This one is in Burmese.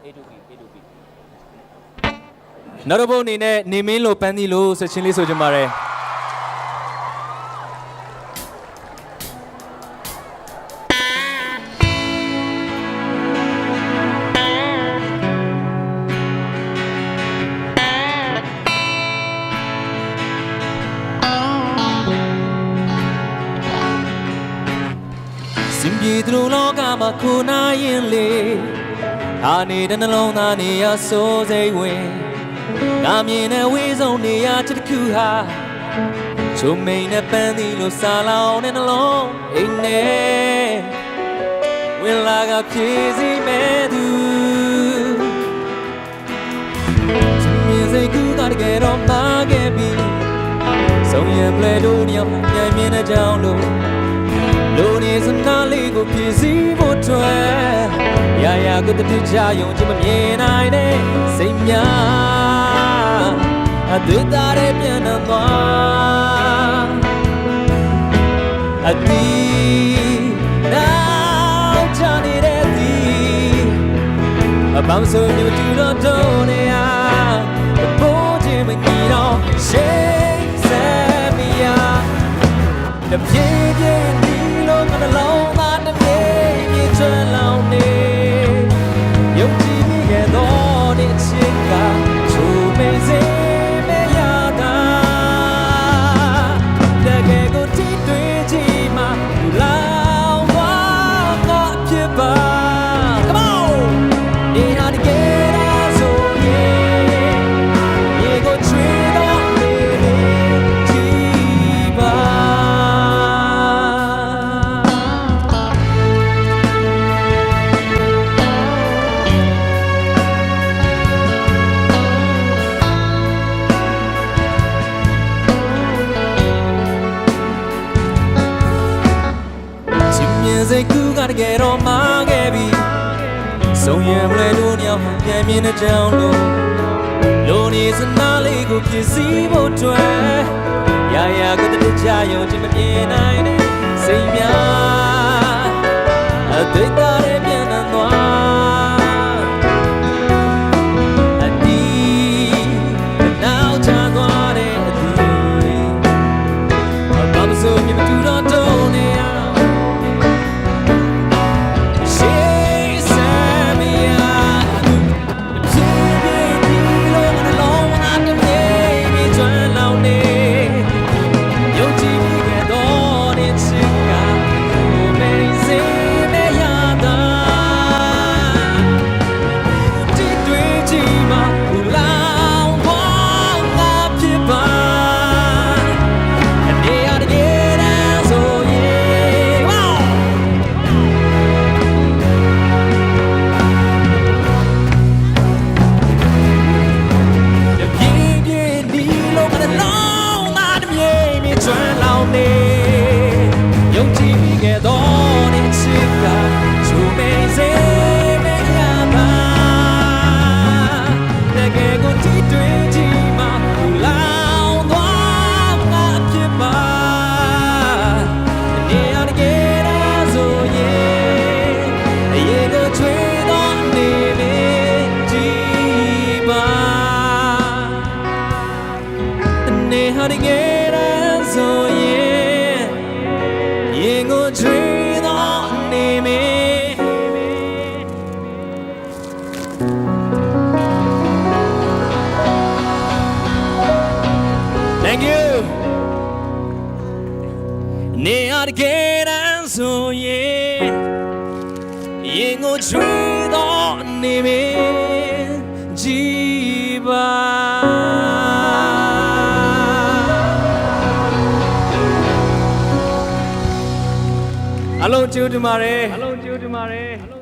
A2B နောက်တစ်ပုတ်အနေနဲ့နေမင်းလို့ပန်းသီးလို့ဆက်ချင်းလေးဆိုကြပါရယ်စင်ပြေသူလောကမှာခုနာရင်လေအာနေတဲ့နှလုံးသားနေရစိုးစိတ်ဝင်ငါမြင်တဲ့ဝေးဆုံးနေရချက်တစ်ခုဟာချုံမိန်နဲ့ပန်းသီးလို့စာလောင်တဲ့နှလုံးအိမ်နဲ့ဝင်လာကဖြည့်စည်းမဲ့သူမြင်စိတ်ကူကတကယ်တော့မှားခဲ့ပြီဆုံးရံပလဲတို့ညမှပြန်မြင်တဲ့ကြောင်းလို့လိုနေစကားလေးကိုဖြည့်စည်းဖို့အတွက်ရာရာကိုတည်းချယုံချင်မမြင်နိုင်တဲ့စိတ်များအတွေ့တာရဲ့ပြန်တော့အတီးနောက်ချနေတဲ့ဒီအပန်းဆိုနေတူတော့တုံးနေရဘိုးချင်းမကြီးတော့ရှိစမ်းမရတပြေးပြေးဒီလိုငါလုံးသားတပြေးပြေးချွလောင်းနေယုံကြည်မိခဲ့တော့ဒီချစ်ကချိုးမိစေမေရတာတကယ်ကိုတီးတွေ့ကြည့်မှလောင်းဝါငါဖြစ်ပါ Come on နေဟာတကယ်တော့ဆိုရင်ရေကိုချွေတော့နေကြည့်ပါစိတ်ကူးကတကယ်တော့မှားခဲ့ပြီဆုံးရံလဲလို့ညမှပြန်မြင်တဲ့ကြောင်းလို့လိုနေစနာလေးကိုပြည့်စည်ဖို့အတွက်ရာရာကတည်းကယုံချင်မမြင်နိုင်တဲ့စိတ်များအသေးတာရဲ့ပြန်သွားအတီးနောက်ချသွားတဲ့အတီးဘာမဆိုမြင်မတူတော့တုံးနေရဟာတကယ်တော့ဆိုရင်ရင်ကိုချွေတော့နေမေ Thank you နေဟာတကယ်တော့ဆိုရင်ရင်ကိုချွေတော့နေမေကြည်ပါအလုံးကျိုးတမာရဲ